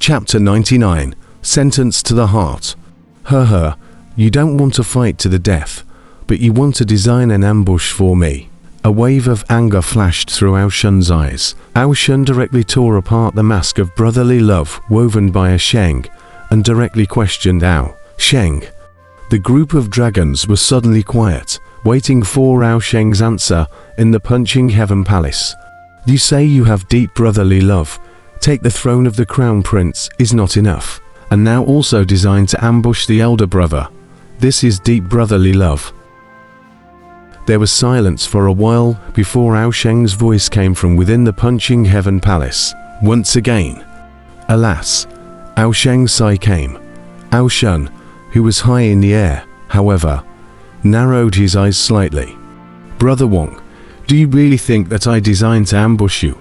Chapter 99. Sentence to the Heart. You don't want to fight to the death, but you want to design an ambush for me. A wave of anger flashed through Ao Shun's eyes. Ao Shun directly tore apart the mask of brotherly love woven by a Sheng, and directly questioned Ao Sheng. The group of dragons was suddenly quiet, waiting for Ao Sheng's answer in the Punching Heaven Palace. You say you have deep brotherly love. Take the throne of the Crown Prince is not enough, and now also designed to ambush the elder brother. This is deep brotherly love. There was silence for a while before Ao Sheng's voice came from within the Punching Heaven Palace. Once again. Alas. Ao Sheng's sigh came. Ao Shun, who was high in the air, however, narrowed his eyes slightly. Brother Wong, do you really think that I designed to ambush you?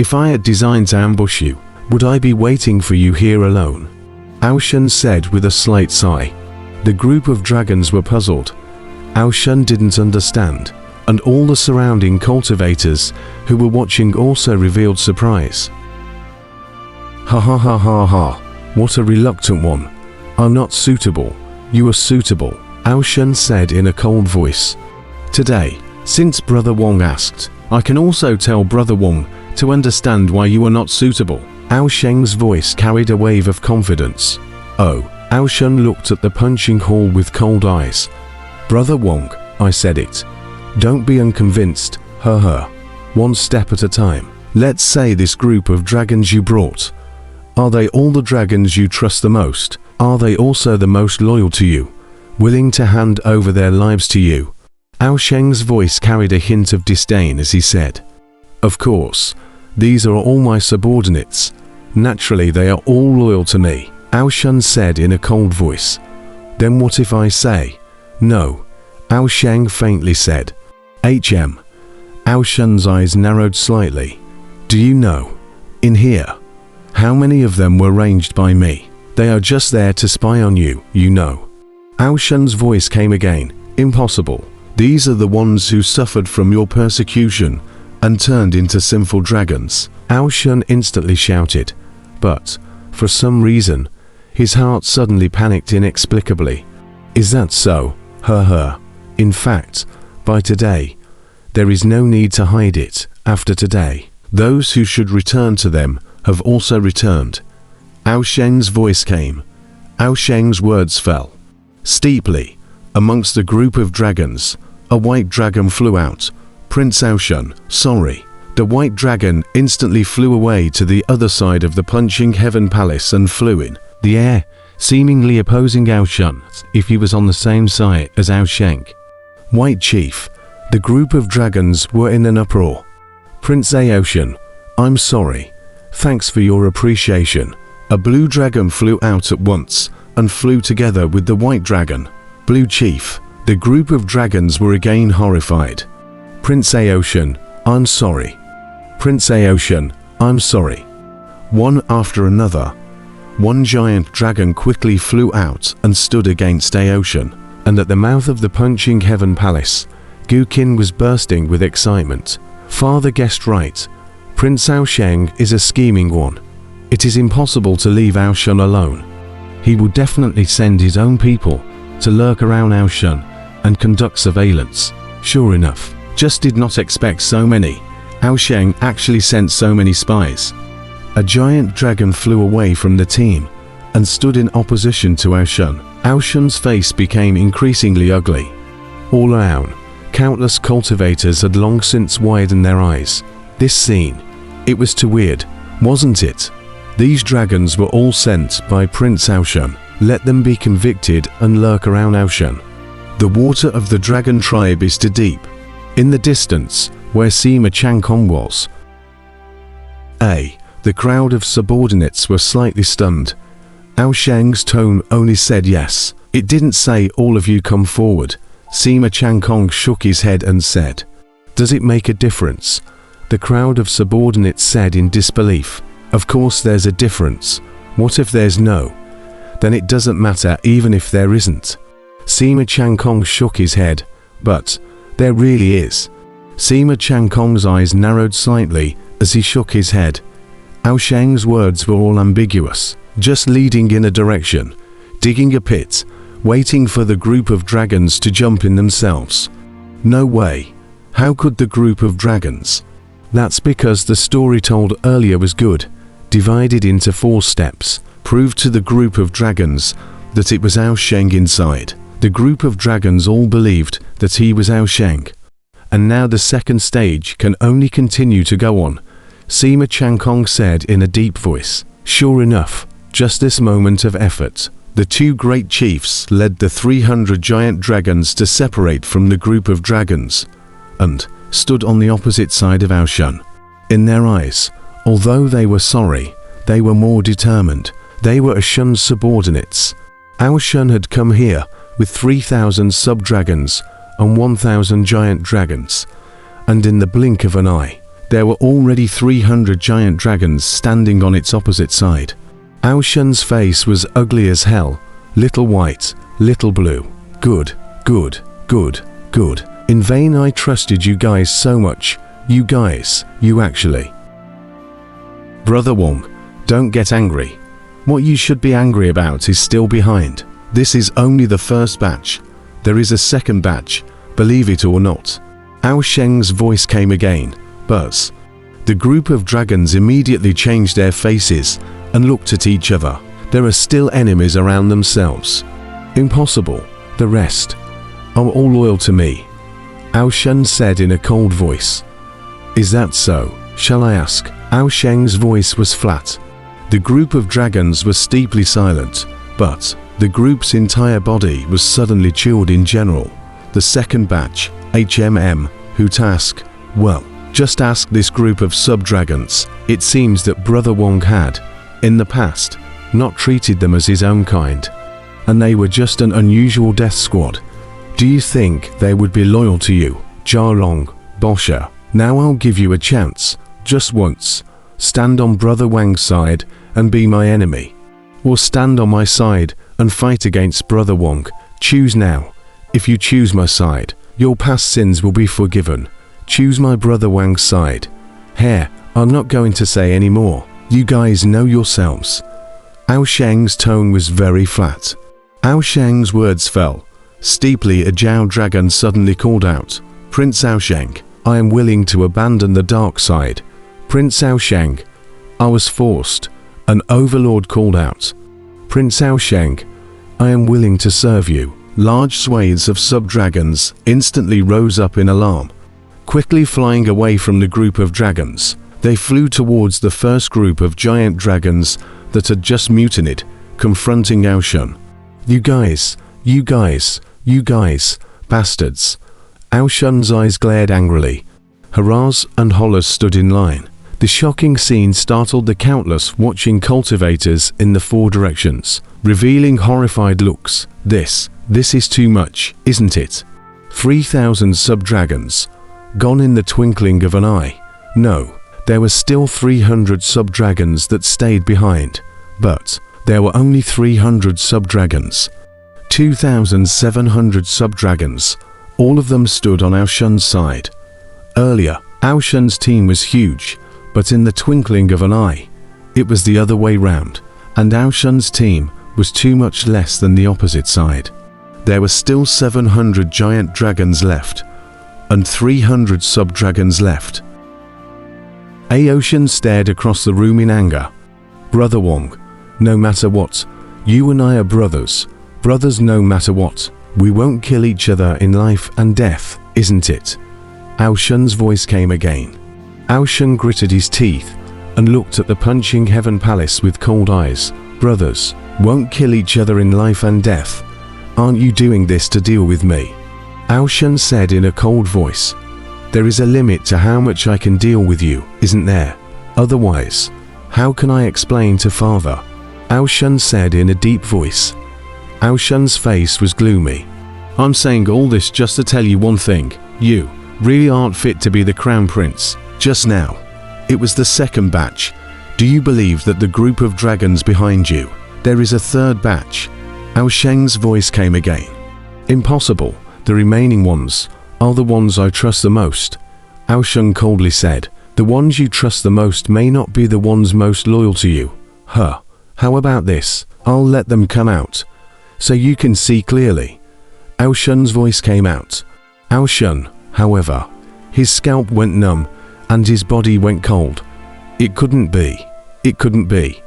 If I had designed to ambush you, would I be waiting for you here alone? Ao Shun said with a slight sigh. The group of dragons were puzzled. Ao Shun didn't understand, and all the surrounding cultivators who were watching also revealed surprise. Ha, what a reluctant one. I'm not suitable, you are suitable, Ao Shun said in a cold voice. Today, since Brother Wong asked, I can also tell Brother Wong to understand why you are not suitable. Ao Sheng's voice carried a wave of confidence. Oh, Ao Shun looked at the punching hall with cold eyes. Brother Wong, I said it. Don't be unconvinced, One step at a time. Let's say this group of dragons you brought. Are they all the dragons you trust the most? Are they also the most loyal to you? Willing to hand over their lives to you? Ao Sheng's voice carried a hint of disdain as he said. Of course, these are all my subordinates. Naturally they are all loyal to me, Ao Shun said in a cold voice. Then what if I say no? Ao Sheng faintly said. Ao Shun's eyes narrowed slightly. Do you know? In here. How many of them were ranged by me? They are just there to spy on you, you know. Ao Shun's voice came again. Impossible. These are the ones who suffered from your persecution and turned into sinful dragons. Ao Shun instantly shouted. But, for some reason, his heart suddenly panicked inexplicably. Is that so? In fact, by today, there is no need to hide it. After today, those who should return to them have also returned. Ao Sheng's voice came. Ao Sheng's words fell. Steeply, amongst the group of dragons, a white dragon flew out. Prince Ao Shun, sorry. The white dragon instantly flew away to the other side of the Punching Heaven Palace and flew in the air, seemingly opposing Ao Shun if he was on the same side as Ao Sheng. White Chief, the group of dragons were in an uproar. Prince Ao Shun, I'm sorry. Thanks for your appreciation. A blue dragon flew out at once and flew together with the white dragon. Blue Chief, the group of dragons were again horrified. Prince Ao Shun, I'm sorry. Prince Ao Shun, I'm sorry. One after another, one giant dragon quickly flew out and stood against Ao Shun, and at the mouth of the Punching Heaven Palace, Gu Qin was bursting with excitement. Father guessed right. Prince Ao Sheng is a scheming one. It is impossible to leave Ao Shun alone. He will definitely send his own people to lurk around Ao Shun and conduct surveillance. Sure enough, just did not expect so many. Ao Sheng actually sent so many spies. A giant dragon flew away from the team and stood in opposition to Ao Shun. Ao Shun's face became increasingly ugly. All around, countless cultivators had long since widened their eyes. This scene, it was too weird, wasn't it? These dragons were all sent by Prince Ao Shun. Let them be convicted and lurk around Ao Shun. The water of the dragon tribe is too deep. In the distance, where Sima Changkong was, the crowd of subordinates were slightly stunned. Ao Sheng's tone only said yes. It didn't say all of you come forward. Sima Changkong shook his head and said, Does it make a difference? The crowd of subordinates said in disbelief. Of course there's a difference. What if there's no? Then it doesn't matter even if there isn't. Sima Changkong shook his head. But there really is. Sima Changkong's eyes narrowed slightly as he shook his head. Ao Sheng's words were all ambiguous, just leading in a direction, digging a pit, waiting for the group of dragons to jump in themselves. No way. How could the group of dragons? That's because the story told earlier was good, divided into 4 steps, proved to the group of dragons that it was Ao Sheng inside. The group of dragons all believed that he was Ao Sheng. And now the second stage can only continue to go on, Sima Changkong said in a deep voice. Sure enough, just this moment of effort, the 2 great chiefs led the 300 giant dragons to separate from the group of dragons, and stood on the opposite side of Ao Shun. In their eyes, although they were sorry, they were more determined. They were Ao Shun's subordinates. Ao Shun had come here with 3,000 sub-dragons and 1,000 giant dragons, and in the blink of an eye, there were already 300 giant dragons standing on its opposite side. Ao Shun's face was ugly as hell, little white, little blue. Good, good, good, good. In vain I trusted you guys so much. You guys, you actually. Brother Wong, don't get angry. What you should be angry about is still behind. This is only the first batch. There is a second batch, believe it or not. Ao Sheng's voice came again. Buzz. The group of dragons immediately changed their faces and looked at each other. There are still enemies around themselves. Impossible. The rest are all loyal to me. Ao Shun said in a cold voice. Is that so? Shall I ask? Ao Sheng's voice was flat. The group of dragons was steeply silent, but the group's entire body was suddenly chilled in general. The second batch, who task? Well, just ask this group of sub-dragons. It seems that Brother Wong had, in the past, not treated them as his own kind, and they were just an unusual death squad. Do you think they would be loyal to you, Jialong, Bosha? Now I'll give you a chance, just once. Stand on Brother Wang's side and be my enemy, or stand on my side and fight against Brother Wong. Choose now. If you choose my side, your past sins will be forgiven. Choose my Brother Wang's side. Here, I'm not going to say any more. You guys know yourselves. Ao Sheng's tone was very flat. Ao Sheng's words fell. Steeply, a Jiao dragon suddenly called out, Prince Ao Sheng, I am willing to abandon the dark side. Prince Ao Sheng, I was forced. An overlord called out. Prince Ao Sheng, I am willing to serve you. Large swathes of sub-dragons instantly rose up in alarm. Quickly flying away from the group of dragons, they flew towards the first group of giant dragons that had just mutinied, confronting Ao Shun. You guys, bastards. Ao Shun's eyes glared angrily. Hurrahs and hollers stood in line. The shocking scene startled the countless watching cultivators in the 4 directions, revealing horrified looks. This is too much, isn't it? 3,000 sub-dragons, gone in the twinkling of an eye. No, there were still 300 sub-dragons that stayed behind, but there were only 300 sub-dragons. 2,700 sub-dragons, all of them stood on Ao Shun's side. Earlier, Ao Shun's team was huge, but in the twinkling of an eye, it was the other way round, and Ao Shun's team was too much less than the opposite side. There were still 700 giant dragons left, and 300 sub-dragons left. Ao Shun stared across the room in anger. Brother Wong, no matter what, you and I are brothers. Brothers no matter what. We won't kill each other in life and death, isn't it? Ao Shun's voice came again. Ao Shun gritted his teeth and looked at the punching heaven palace with cold eyes. Brothers won't kill each other in life and death. Aren't you doing this to deal with me? Ao Shun said in a cold voice. There is a limit to how much I can deal with you, isn't there? Otherwise, how can I explain to father? Ao Shun said in a deep voice. Ao Shun's face was gloomy. I'm saying all this just to tell you one thing. You really aren't fit to be the crown prince. Just now, it was the second batch. Do you believe that the group of dragons behind you, there is a third batch? Ao Sheng's voice came again. Impossible. The remaining ones are the ones I trust the most. Ao Sheng coldly said. The ones you trust the most may not be the ones most loyal to you. Huh. How about this? I'll let them come out, so you can see clearly. Ao Shun's voice came out. Ao Shun, however, his scalp went numb, and his body went cold. It couldn't be. It couldn't be.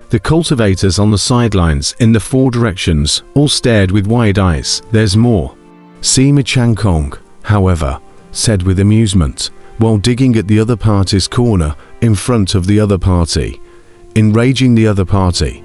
The cultivators on the sidelines in the four directions all stared with wide eyes. There's more. Sima Changkong, however, said with amusement, while digging at the other party's corner in front of the other party, enraging the other party,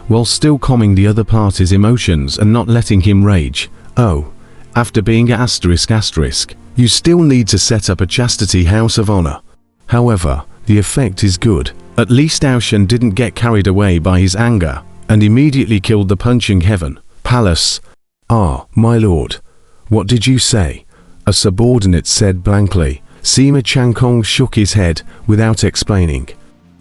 while still calming the other party's emotions and not letting him rage. Oh, after being asterisk, you still need to set up a chastity house of honor. However, the effect is good. At least Ao Shun didn't get carried away by his anger and immediately killed the punching heaven palace. Ah, my lord. What did you say? A subordinate said blankly. Sima Changkong shook his head without explaining.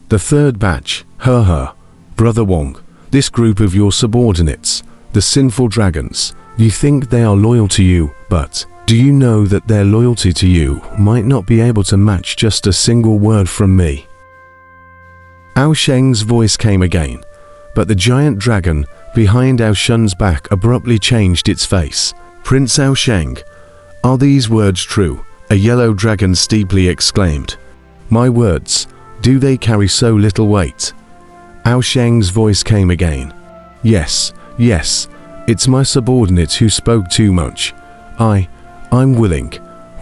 The third batch, Brother Wong, this group of your subordinates, the sinful dragons, you think they are loyal to you, but do you know that their loyalty to you might not be able to match just a single word from me? Ao Sheng's voice came again, but the giant dragon behind Ao Shun's back abruptly changed its face. Prince Ao Sheng, are these words true? A yellow dragon steeply exclaimed. My words, do they carry so little weight? Ao Sheng's voice came again. Yes, it's my subordinate who spoke too much. I'm willing,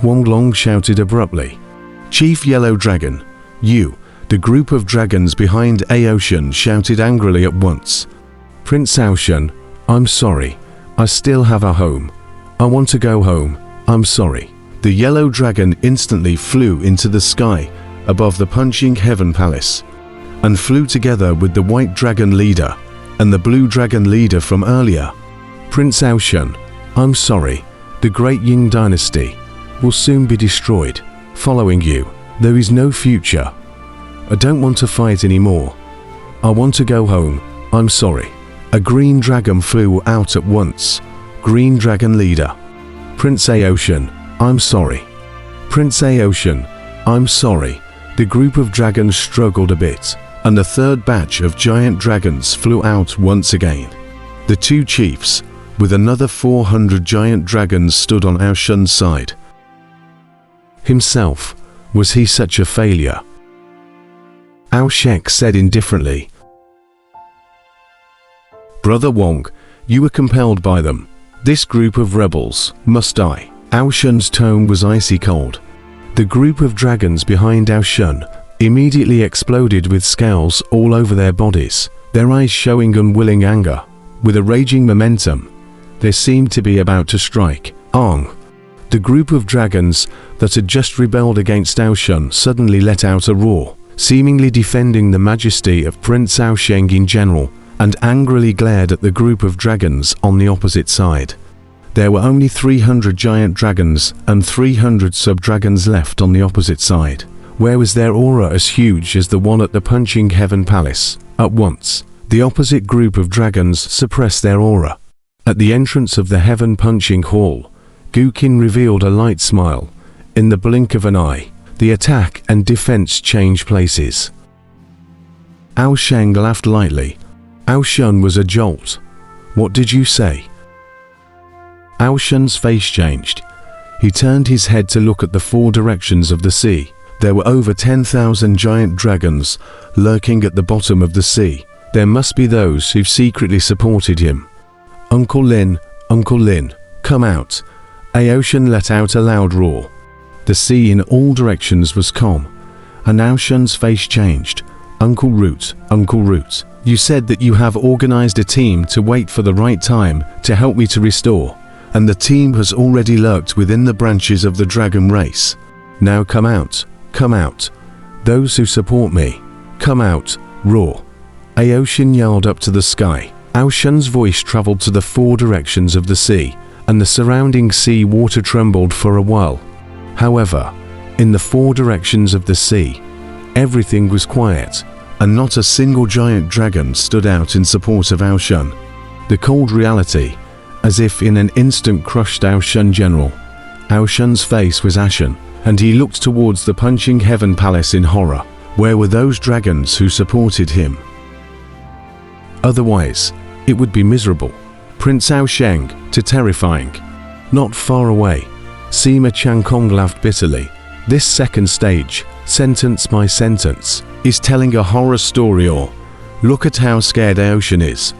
Wong Long shouted abruptly. Chief Yellow Dragon, you, the group of dragons behind Ao Shun shouted angrily at once. Prince Ao Shun, I'm sorry, I still have a home. I want to go home, I'm sorry. The yellow dragon instantly flew into the sky above the punching heaven palace, and flew together with the white dragon leader and the blue dragon leader from earlier. Prince Ao Shun, I'm sorry, the great Ying dynasty will soon be destroyed. Following you, there is no future. I don't want to fight anymore. I want to go home, I'm sorry. A green dragon flew out at once. Green dragon leader. Prince Ao Shun, I'm sorry. Prince Ao Shun, I'm sorry. The group of dragons struggled a bit, and the third batch of giant dragons flew out once again. The two chiefs, with another 400 giant dragons, stood on Ao Shun's side. Himself, was he such a failure? Ao Shek said indifferently. Brother Wong, you were compelled by them. This group of rebels must die. Ao Shun's tone was icy cold. The group of dragons behind Ao Shun immediately exploded with scales all over their bodies, their eyes showing unwilling anger. With a raging momentum, they seemed to be about to strike. Ong! The group of dragons that had just rebelled against Ao Shun suddenly let out a roar, seemingly defending the majesty of Prince Ao Sheng in general, and angrily glared at the group of dragons on the opposite side. There were only 300 giant dragons and 300 sub-dragons left on the opposite side. Where was their aura as huge as the one at the punching heaven palace? At once, the opposite group of dragons suppressed their aura. At the entrance of the heaven punching hall, Guqin revealed a light smile. In the blink of an eye, the attack and defense changed places. Ao Sheng laughed lightly. Ao Shun was a jolt. What did you say? Ao Shun's face changed. He turned his head to look at the four directions of the sea. There were over 10,000 giant dragons lurking at the bottom of the sea. There must be those who secretly supported him. Uncle Lin, come out. Ao Shun let out a loud roar. The sea in all directions was calm, and Ao Shun's face changed. Uncle Root, you said that you have organized a team to wait for the right time to help me to restore, and the team has already lurked within the branches of the dragon race. Now come out. Those who support me, come out, roar. Ao Shun yelled up to the sky. Ao Shun's voice traveled to the four directions of the sea, and the surrounding sea water trembled for a while. However, in the four directions of the sea, everything was quiet, and not a single giant dragon stood out in support of Ao Shun. The cold reality, as if in an instant, crushed Ao Shun general. Ao Shun's face was ashen, and he looked towards the punching heaven palace in horror. Where were those dragons who supported him? Otherwise, it would be miserable. Prince Ao Sheng, to terrifying. Not far away, Sima Changkong laughed bitterly. This second stage, sentence by sentence, is telling a horror story. Or look at how scared Ao Shen is.